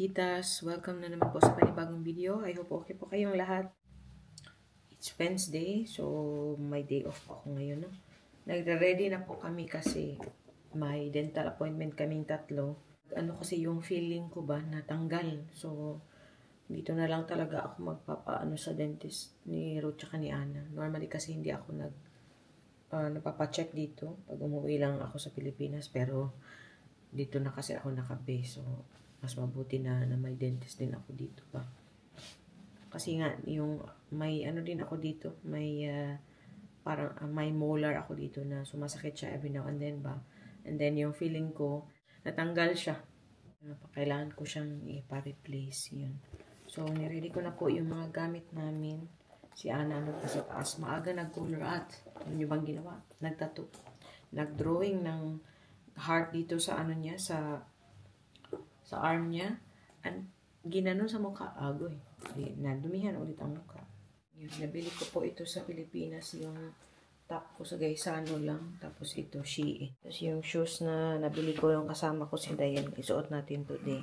titas! Welcome na naman po sa panibagong video. I hope okay po kayong lahat. It's Wednesday, so may day off po ako ngayon. No? Nagre-ready na po kami kasi may dental appointment kaming tatlo. Ano kasi yung feeling ko ba natanggal. So, dito na lang talaga ako magpapaano sa dentist ni Ruth tsaka ni Ana. Normally kasi hindi ako napapacheck dito pag umuwi lang ako sa Pilipinas, pero dito na kasi ako naka-base. So, mas mabuti na may dentist din ako dito pa. Kasi nga, yung may ano din ako dito, may parang may molar ako dito na sumasakit siya every now and then ba. And then yung feeling ko, natanggal siya. Kailangan ko siyang ipa-replace yun. So, niready ko na po yung mga gamit namin. Si Ana ano pa sa taas. Maaga nag-color art. Ano yung bang ginawa? Nagtattoo. Nag-drawing ng heart dito sa ano niya, sa arm niya. And ginanon sa mukha. Agoy. Nadumihan ulit ang mukha. Yun, nabili ko po ito sa Pilipinas. Yung top ko sa Gaisano lang. Tapos ito, Shein. Tapos yung shoes na nabili ko yung kasama ko si Dayan. Isuot natin today.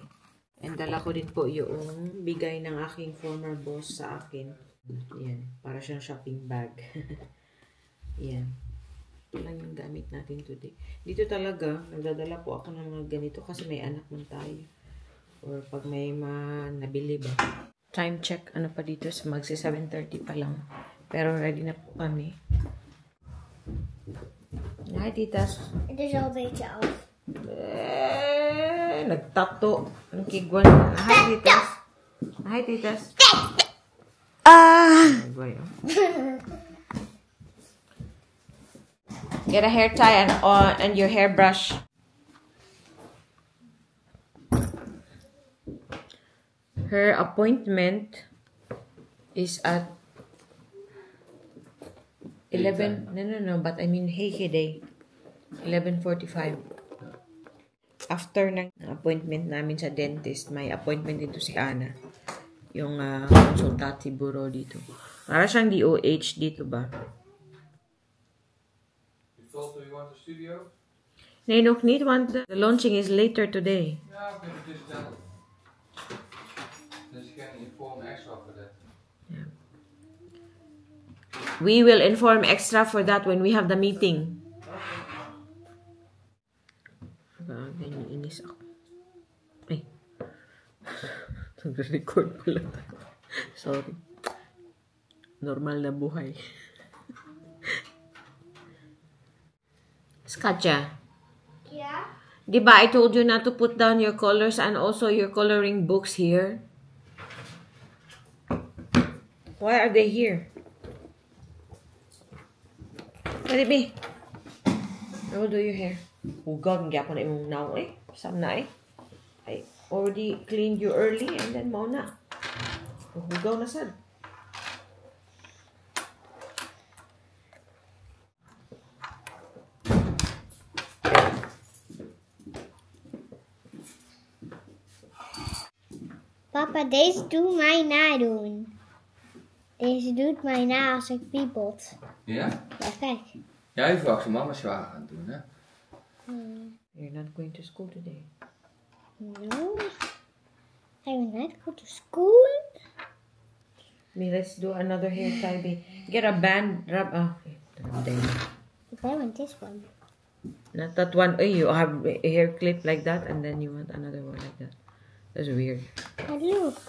And dala ko din po yung bigay ng aking former boss sa akin. Yan. Para siyang shopping bag. Yan. Ito lang yung gamit natin today. Dito talaga, nagdadala po ako ng mga ganito kasi may anak man tayo. Or pag may nabili ba. Time check, ano pa dito, magsi 7:30 pa lang. Pero ready na po kami. Hi, titas. Het is al een beetje af. Nagtato. Ang kigwan. Hi, titas. Hi, titas. Get a hair tie and your hairbrush. Her appointment is at 11. No. But I mean, hey day. 11:45. After ng appointment namin sa dentist, may appointment dito si Ana. Yung consultative bureau dito. Para siyang DOH dito ba? You told her you want the studio? Nee, nog niet, want the launching is later today. Ja, oké, dus dan. Dus you can inform extra for that. Yeah. We will inform extra for that when we have the meeting. Ganyan inis ako. Ay. Nag-record pala. Sorry. Normal na buhay. Skatja. Ja? Diba I told you not to put down your colors and also your coloring books here? Why are they here? Let it be. I will do your hair. Hugaw, hindi ako na imong now eh. Sam na eh. I already cleaned you early and then mo na. Hugaw na sad. Papa, deze doet mij nadoen. Deze doet mij na als ik piepelt. Ja? Ja, kijk. Ja, je vraagt je mama zwaar aan het doen, hè? You're not going to school today. No. I will not go to school. Let's do another hair tie. Babe. Get a band. Okay. If I want this one. Not that one. Oh, you have a hair clip like that and then you want another one like that. That's weird. But look.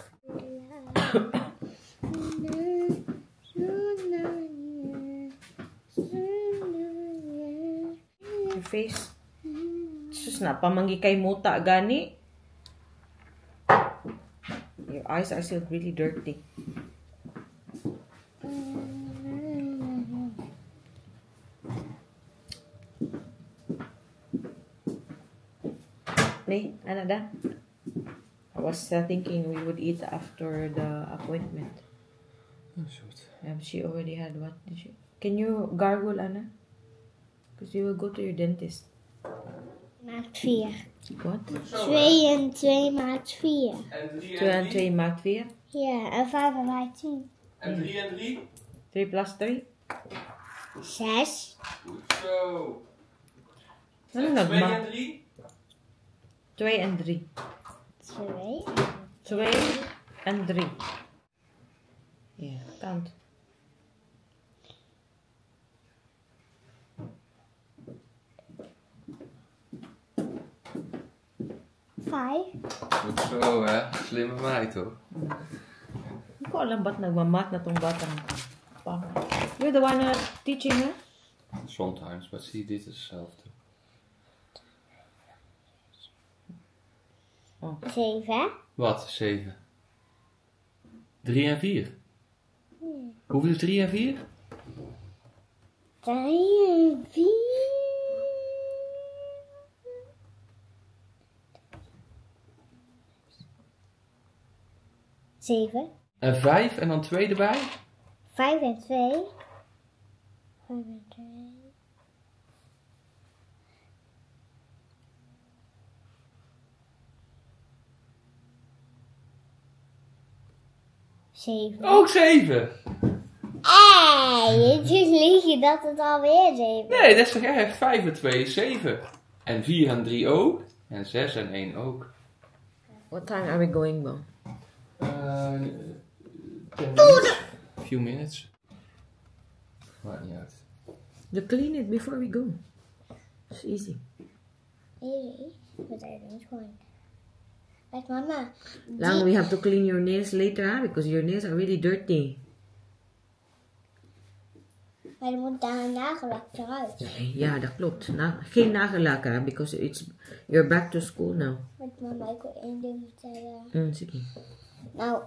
Your face. Sus na, pamanggi kay muta gani. Your eyes are still really dirty. Nee, ano da? I was thinking we would eat after the appointment. She already had what? Did she? Can you gargle, Anna? Because you will go to your dentist. Maakt 4. What? 2 en 2 maakt 4. En 3 2 en 2 maakt 4. Ja, en 5 maakt 10. En 3 en 3? 3 plus 3? 6. Goed zo. Ano En 2 nagma? en 3? 2 en 3. 2. 2 and 3. Yeah, count. Five. Goed zo, hè? Slimme meid, hoor. Hindi ko alam ba't nagmamat na tong batang pa. You're the one teaching her? Sometimes, but she did it herself too. Oh. 7. Wat? 7? 3 en 4? Hoeveel is 3 en 4? 3 en 4. 7. En 5 en dan 2 erbij? 5 en 2. 5 en 2. 7. Ook 7! Het is liefje dat het alweer 7 is. Nee, dat is toch erg? 5 en 2 is 7. En 4 en 3 ook. En 6 en 1 ook. What time are we going, Bo? 10 minutes. A few minutes. Maakt niet uit. You clean it before we go. It's easy. Easy, but I don't want. Like mama. Lang, we have to clean your nails later, huh? Because your nails are really dirty. Maar er moet daar een nagellak eruit. Ja, dat klopt. Geen nagellak, hè? Because you're back to school now. Met mama, ik wil 1 ding vertellen. Sige. Nou,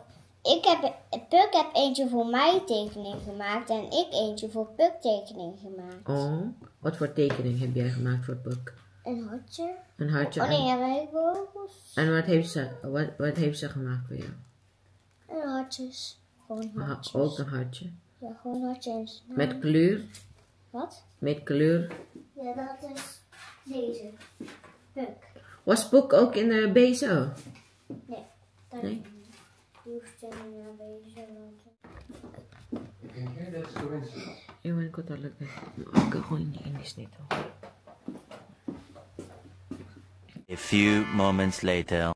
Puk heb eentje voor mij tekening gemaakt en ik eentje voor Puk tekening gemaakt. Oh, wat voor tekening heb jij gemaakt voor Puk? Een hartje. Een hartje. Oh nee, regenboogjes. En wat heeft ze gemaakt voor jou? En hartjes. Gewoon hartjes. Ook een hartje. Ja, gewoon hartjes. Met kleur? Wat? Met kleur? Ja, dat is deze. Puk. Was Puk ook in de BSO? Nee, dat Nee? niet. Die hoeft er niet naar bezig. Ewan ko talaga. Maaga ko hindi inis nito. A few moments later.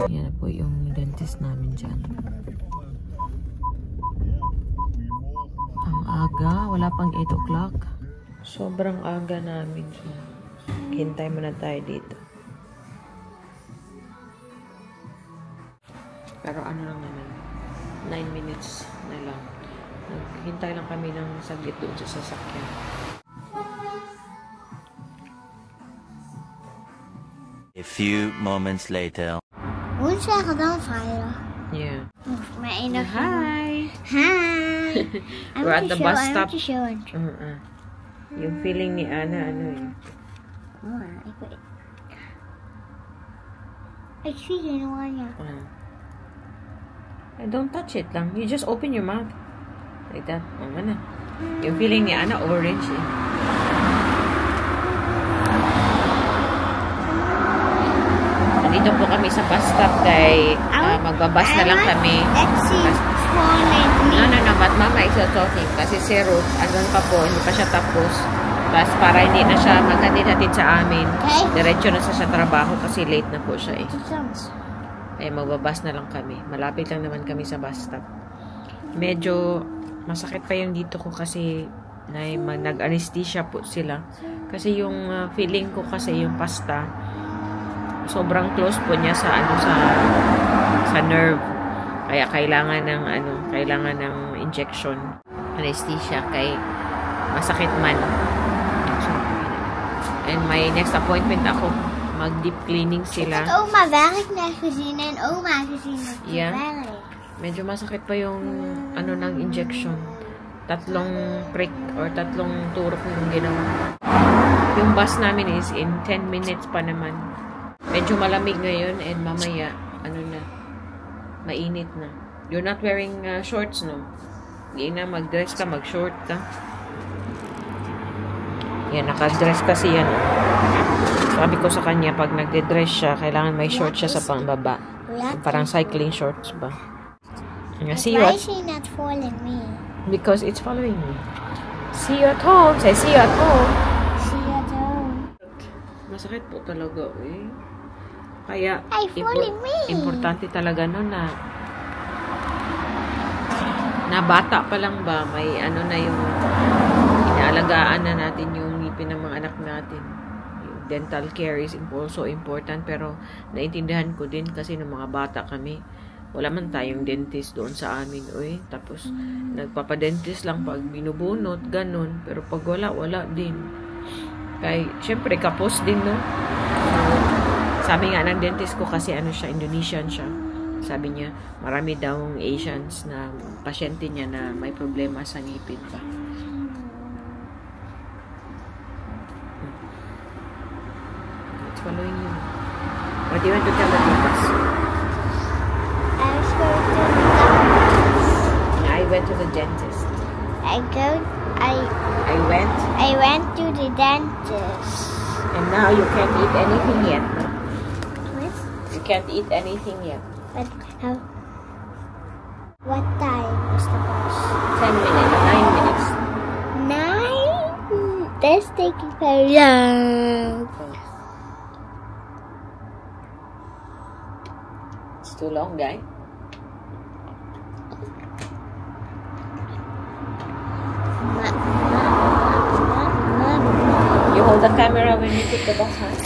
Yan na po yung dentist namin dyan. Ang aga, wala pang 8 o'clock. Sobrang aga namin. So, hintay muna tayo dito. Pero ano lang naman, 9 minutes na lang. Naghintay lang kami ng saglit doon sa sasakyan. A few moments later. Woensdag dan vrijdag. Yeah. Maar één dag. Hi! Hi! We're at the bus stop. Show. Yung feeling ni Ana, ano eh. Oh, ik zie geen oranje. Don't touch it lang. You just open your mouth. Like that. Oh, ano. Yung feeling ni Ana, orange eh. Nandito po kami sa bus stop kay magbabas na lang kami. Let's see. No, but mama is talking. Kasi si Ruth, andun pa po, hindi pa siya tapos. Tapos para hindi na siya maghatid-hatid sa amin. Diretso na sa trabaho kasi late na po siya eh. Ay magbabas na lang kami. Malapit lang naman kami sa bus stop. Medyo masakit pa yung dito ko kasi nag-anesthesia po sila. Kasi yung feeling ko kasi yung pasta sobrang close po niya sa sa nerve. Kaya kailangan ng injection, anesthesia kay masakit man. So, and my next appointment ako, mag-deep cleaning sila. Ik heb oma werk net gezien en oma gezien dat Ja. werk. Medyo masakit pa yung ng injection. tatlong prick or tatlong turok yung ginawa. Yung bus namin is in 10 minutes pa naman. Medyo malamig ngayon and mamaya, mainit na. You're not wearing shorts, no? Hindi na, mag-dress ka, mag-short ka. Yan, naka-dress kasi yan. Sabi ko sa kanya, pag nagde-dress siya, kailangan may short siya sa pangbaba. Parang cycling shorts ba? See you Why at... is she not following me? Because it's following me. See you at home. Say, see you at home. See you at home. Masakit po talaga, eh. Kaya, Ay, following me. importante talaga no na bata pa lang ba, may na yung inaalagaan na natin yung ngipin ng mga anak natin. Yung dental care is also important, pero naintindihan ko din kasi ng mga bata kami. Wala man tayong dentist doon sa amin, oy. Tapos, nagpapadentist lang pag binubunot, ganun. Pero pag wala din. Kaya, syempre, kapos din, no? Sabi nga ng dentist ko kasi siya, Indonesian siya. Sabi niya, marami daw Asians na pasyente niya na may problema sa ngipin pa. It's following you. What do you want to tell the neighbors? I went to the dentist. I went to the dentist. And now you can't eat anything yet, no? What? You can't eat anything yet. But what time is the bus? 10 minutes, 9 minutes. 9? That's taking very long. It's too long, guy. You hold the camera when you put the bus on.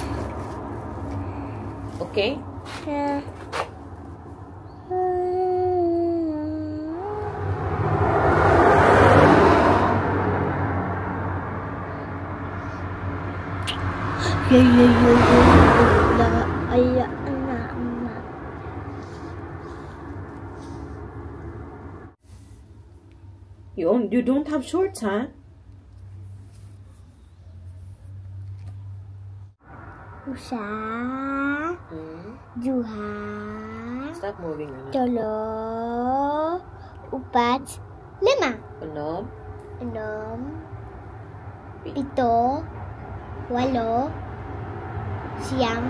Okay? Yeah. You don't have shorts, huh? Usa, Duha, Stop moving. Tolo, Upat, Lima, Ano? Enom, Pito, Walo, Siyam,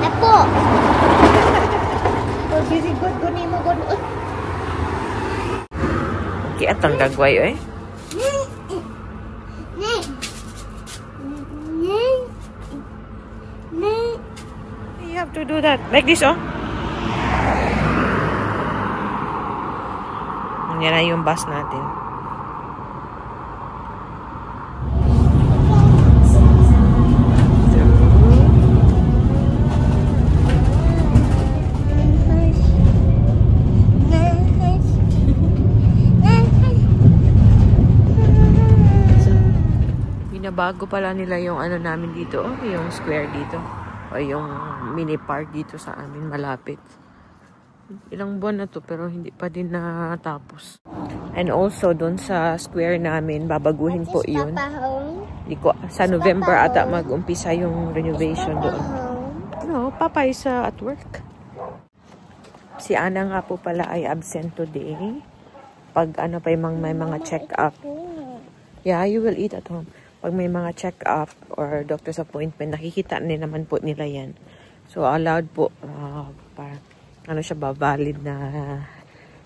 Napo. Very good. Gunin mo, good. Okay, atang gagway, eh. You have to do that. Like this, oh. Yan na yung bus natin. Binabago pala nila yung namin dito, oh, yung square dito. O yung mini park dito sa amin, malapit. Ilang buwan na to, pero hindi pa din natapos. And also, doon sa square namin, babaguhin po yun. Di ko, sa November ata mag-umpisa yung renovation doon. No, Papa is at work. Si Ana nga po pala ay absent today. Pag pa yung may mga check-up. Yeah, you will eat at home. Pag may mga check-up or doctor's appointment, nakikita naman po nila yan. So, allowed po, para, siya ba, valid na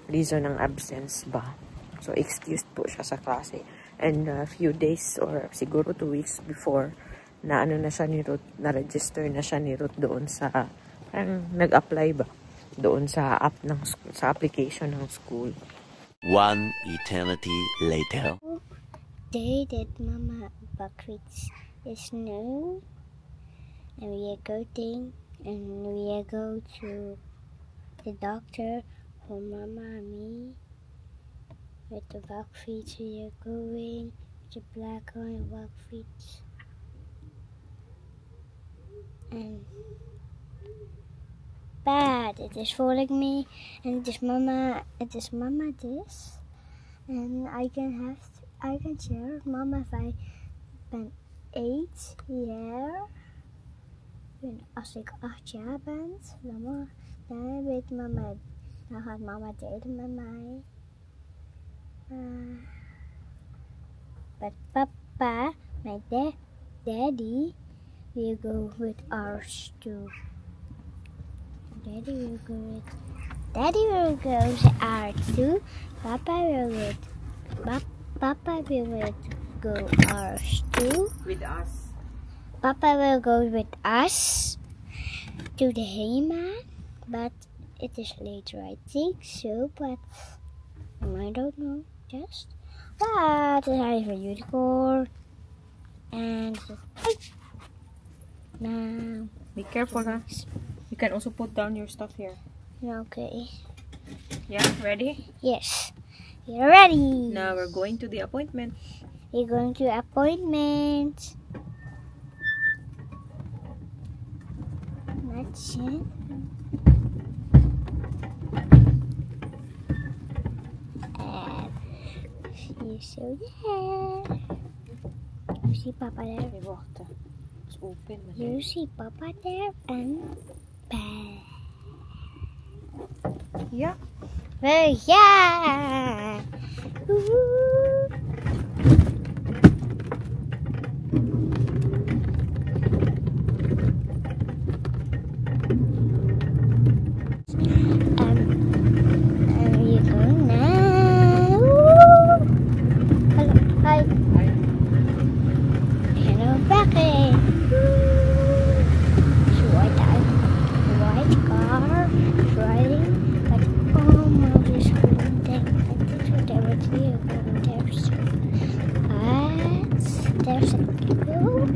reason ng absence ba. So, excused po siya sa klase. And a few days or siguro 2 weeks before, na na siya ni Ruth, na-register na siya ni Ruth doon sa, nag-apply ba, doon sa app sa application ng school. One eternity later. Day that Mama Buckets is new, and we are going to the doctor for Mama and me. With the back feet, we are going with the black on the back feet. And bad, it is following me, and it is Mama this. And I can share with Mama if I ben 8 jaar. En als ik 8 jaar ben, dan weet mama, dan gaat mama delen met mij. But Papa, my daddy, will go with us too. Daddy will go to ours too. Papa will go ours too. With us. Papa will go with us to the Hayman, but it is later, I think so, but I don't know, just. But I have a unicorn, and now. Be careful, huh? You can also put down your stuff here. Okay. Yeah, ready? Yes. You're ready. Now we're going to the appointment. We're going to appointment. That's it. You see there. You see Papa there. Okay, wacht. It's open. You see Papa there and Belle. Yeah. Oh yeah. Woo. You go now. Hi. Hello, Becky. She white car driving, but almost is going there. I think so there was here going there soon. But there's a girl.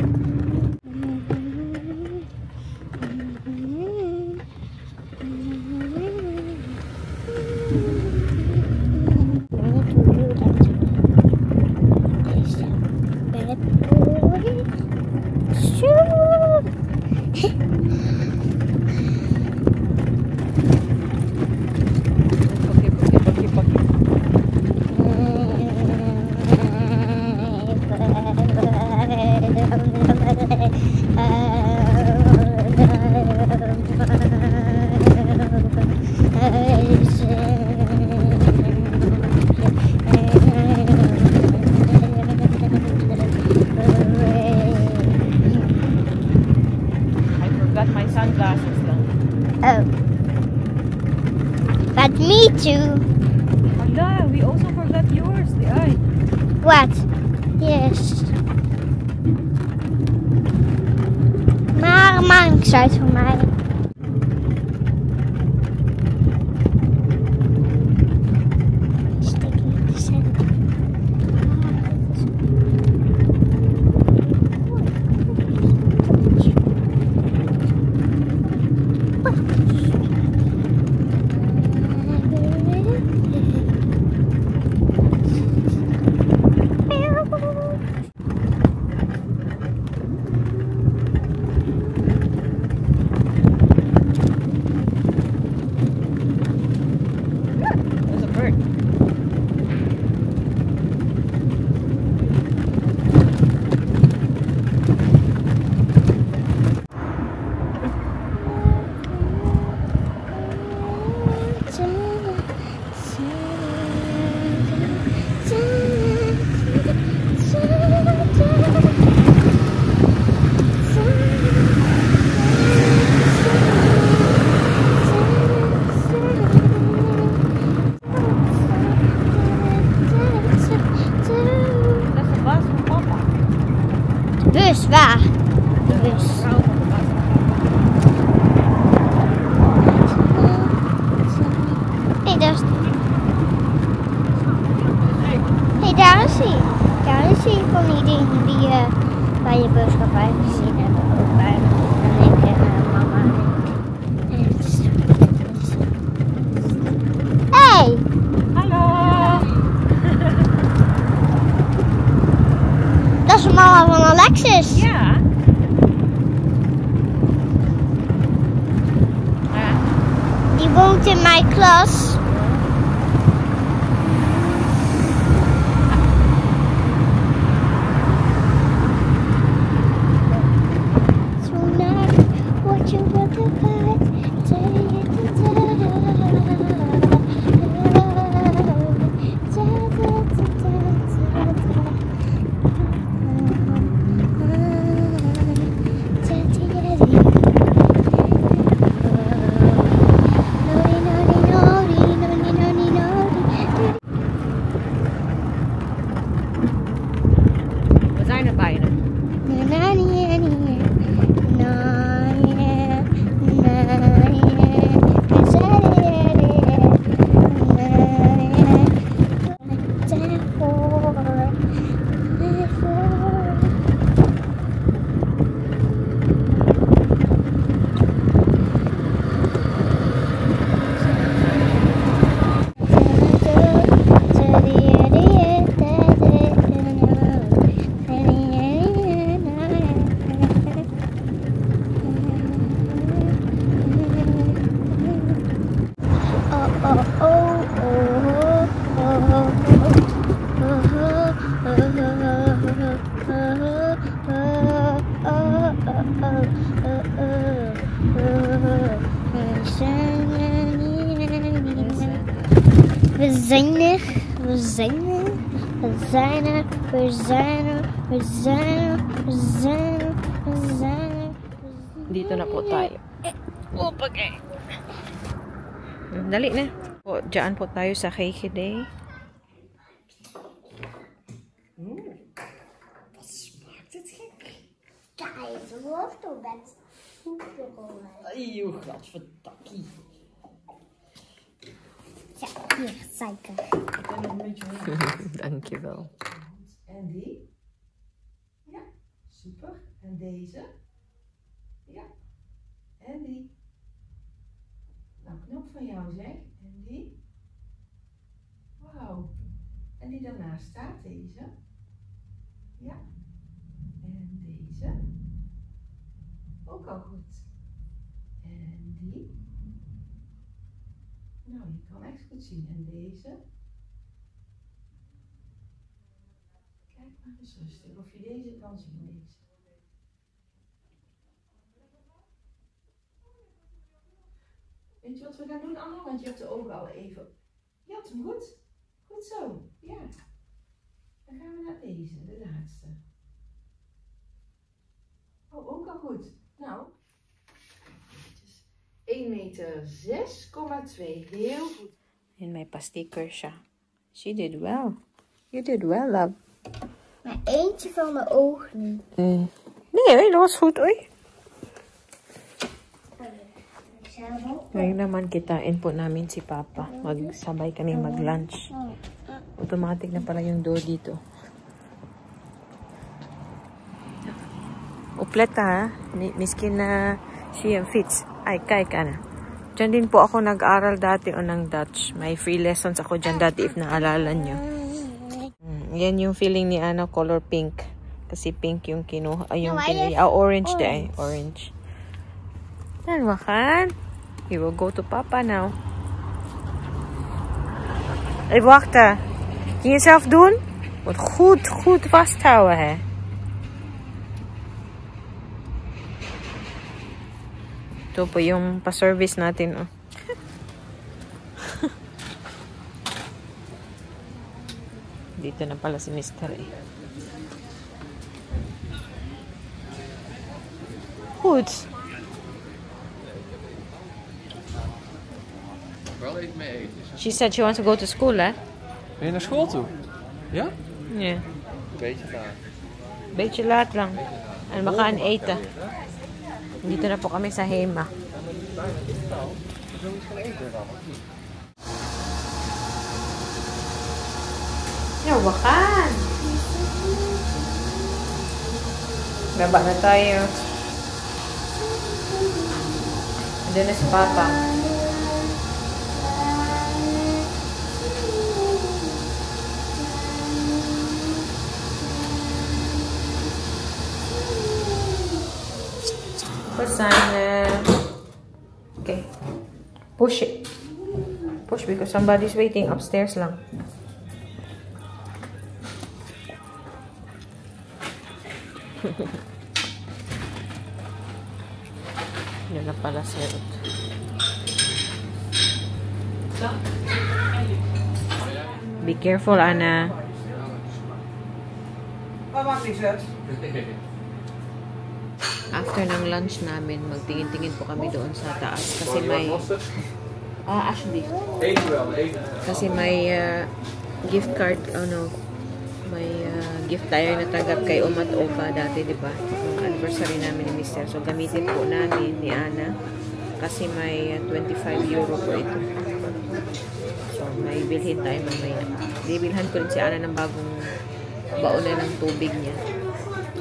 My sunglasses lang. Oh. But me too. Hala, we also forgot yours, the eye. What? Yes. Maar maak niks uit voor mij. There's a bird. Bus, waar? De bus. Hé, daar is... Hé, daar is hij. Daar is hij van die dingen die bij je boodschap bij gezien hebben. Ook bij en ik en mama en ik. Hey! Hallo! Dat is de mama van Alexis. Ja. Die woont in mijn klas. We zijn er. We zijn er. We zijn er. We zijn er. We zijn er. We zijn er. We zijn er. Dito na po tayo. Okay. Dali na. Po, diyan po tayo sa Cake Day. Wat smaakt het gek? Guys, we hoeven toch best goed te komen. Ayo, gadverdakkie. Ja, hier, suiker. Dankjewel. En die? Ja, super. En deze? Ja. En die? Nou, knop van jou zeg. En die? Wauw. En die daarnaast staat, deze? Ja. En deze? Ook al goed. En die? Nou, je kan echt goed zien. En deze? Kijk maar eens rustig of je deze kan zien. Deze. Weet je wat we gaan doen, Anne? Want je hebt de ogen al even. Je had hem goed. Goed zo. Ja. Dan gaan we naar deze, de laatste. Oh, ook al goed. Nou. 1,6,2 meter. Heel goed. En mijn pastieker siya. She did well. You did well, love. Maar eentje van mijn ogen. Nee, dat was goed, oy. Ngayon naman kitain po namin si Papa. Magsabay kami mag-lunch. Automatic na pala yung door dito. Upleta ha. Miskin na siya fits. Ay, kay ka na. Diyan din po ako nag-aral dati o ng Dutch. May free lessons ako dyan dati if naalala nyo. Yan yung feeling ni Ana, color pink. Kasi pink yung kinuha. Ay, yung pinili. Orange din. Orange. Yan, makan. We will go to Papa now. Hey, wacht. Kun je zelf doen? Moet goed vasthouden, hè. Ito po yung pa-service natin, oh. Dito na pala si Mr. eh. Goed. Wel even mee eten. She said she wants to go to school, hè? Ben je naar school toe? Ja? Ja. Beetje daar. Beetje laat lang. En we gaan eten. Dito na po kami sa Hema. Ja, we gaan. Baba na tayo. Andun na si Papa. Okay. Push it. Push because somebody's waiting upstairs lang. Yun na pala si Ruth. Be careful, Anna. Wat maakt die zet? After ng lunch namin, magtingin-tingin po kami doon sa taas. Kasi may... Ashley. Kasi may gift card, may gift tayo natanggap kay Umat Opa dati, di ba? Yung anniversary namin ni Mr. So, gamitin po namin ni Ana. Kasi may 25 euro po ito. So, may bilhin tayo mamaya. Bibilhan ko rin si Ana ng bagong baon na ng tubig niya.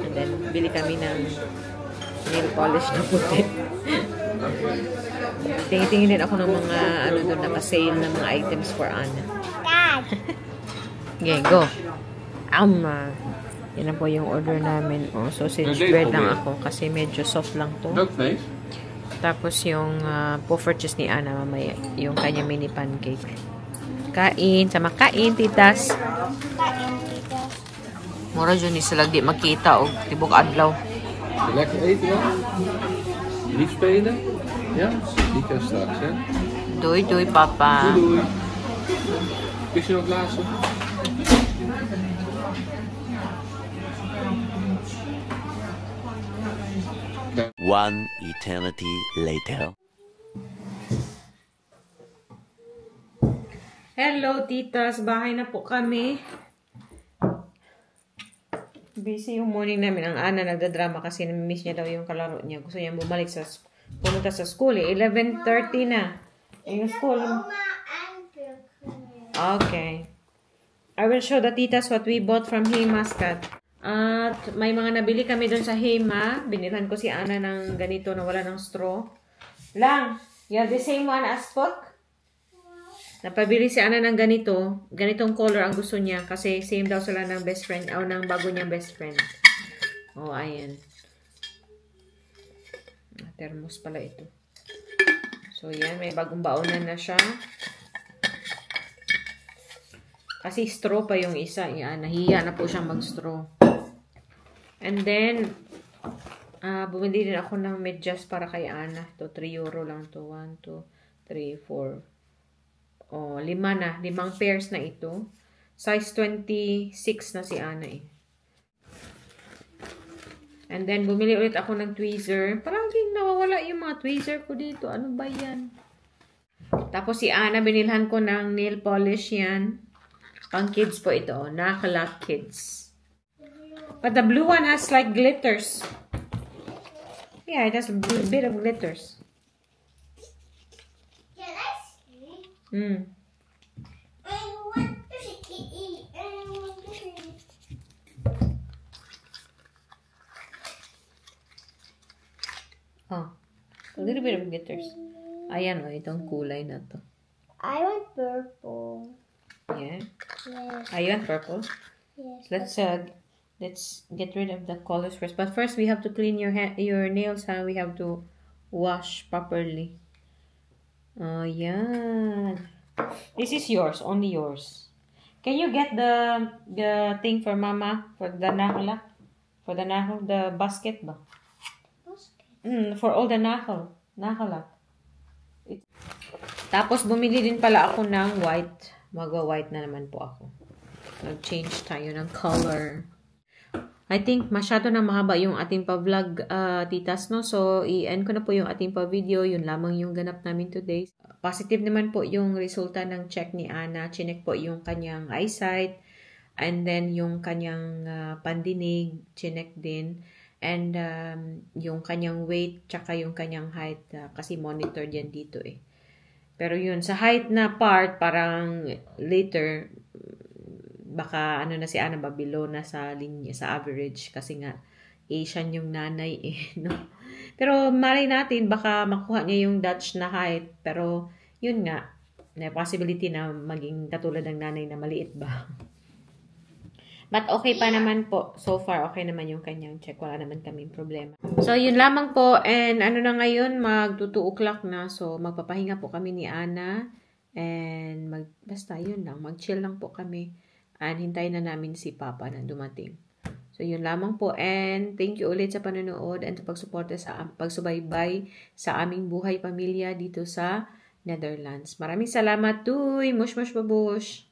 And then, bili kami ng nail polish na puti. Tingin-tingin din ako ng mga doon naka-sale na mga items for Ana. Okay, go. Yan na po yung order namin. Sausage bread lang ako kasi medyo soft lang to. Tapos yung puffer cheese ni Ana mamaya. Yung kanya mini pancake. Kain. Sama kain, titas. Kain, titas. Mura dyan sila di makita o tibok adlaw. Lekker eten wel? Lief spelen? Ja? Die kan straks, hè? Doei, doei, papa. Doei, doei. Is er nog laatste? One eternity later. Hello, titas. Bahay na po kami. Busy yung morning namin. Ang Ana nagdadrama kasi namimiss niya daw yung kalaro niya. Gusto niya bumalik pumunta sa school. 11:30 na. Yung school. Okay. I will show the titas what we bought from Hey Muscat. At may mga nabili kami doon sa Hema. Binilhan ko si Ana ng ganito na wala ng straw. Lang, you have the same one as Spock? Napabili si Ana ng ganito. Ganitong color ang gusto niya. Kasi same daw sila ng best friend. O ng bago niyang best friend. Oh, ayan. Thermos pala ito. So, yan. May bagong baonan na siya. Kasi straw pa yung isa. Yan. Nahiya na po siyang mag-straw. And then, bumili din ako ng medyas para kay Ana. Ito, 3 euro lang to. 1, 2, 3, 4. Oh, 5 na. 5 pairs na ito. Size 26 na si Ana eh. And then, bumili ulit ako ng tweezer. Parang nawawala yung mga tweezer ko dito. Ano ba yan? Tapos si Ana, binilhan ko ng nail polish yan. Pang kids po ito. Nakalak Kids. But the blue one has like glitters. Yeah, it has a bit of glitters. Can I see? Mm. I want to eat. I want to eat. Oh, a little bit of glitters. Ayan o, itong kulay na to. I want purple. Yeah. Yes. You want purple? Yes. Let's get rid of the colors first. But first, we have to clean your nails. We have to wash properly. Oh, yeah. This is yours, only yours. Can you get the thing for Mama for the nahola? For the nahol, the basket ba? For all the nahola. Tapos bumili din pala ako ng white. Magwa-white na naman po ako. Nag-change tayo ng color. I think masyado na mahaba yung ating pa-vlog, titas, no? So, i-end ko na po yung ating pa-video. Yun lamang yung ganap namin today. Positive naman po yung resulta ng check ni Ana. Chinek po yung kanyang eyesight. And then, yung kanyang pandinig. Chinek din. And, yung kanyang weight, tsaka yung kanyang height. Kasi monitored yan dito eh. Pero yun, sa height na part, parang later, baka ano na si Ana ba, below na sa linya, sa average. Kasi nga, Asian yung nanay eh, no? Pero malay natin, baka makuha niya yung Dutch na height. Pero, yun nga, may possibility na maging katulad ng nanay na maliit ba. But okay pa naman po. So far, okay naman yung kanyang check. Wala naman kaming problema. So, yun lamang po. And ano na ngayon, mag-2 o'clock na. So, magpapahinga po kami ni Ana. And basta yun lang. Mag-chill lang po kami. And hintayin na namin si Papa na dumating. So, yun lamang po. And thank you ulit sa panonood and sa pagsuporta sa pagsubaybay sa aming buhay pamilya dito sa Netherlands. Maraming salamat, Tuy! Mush, mush, babush!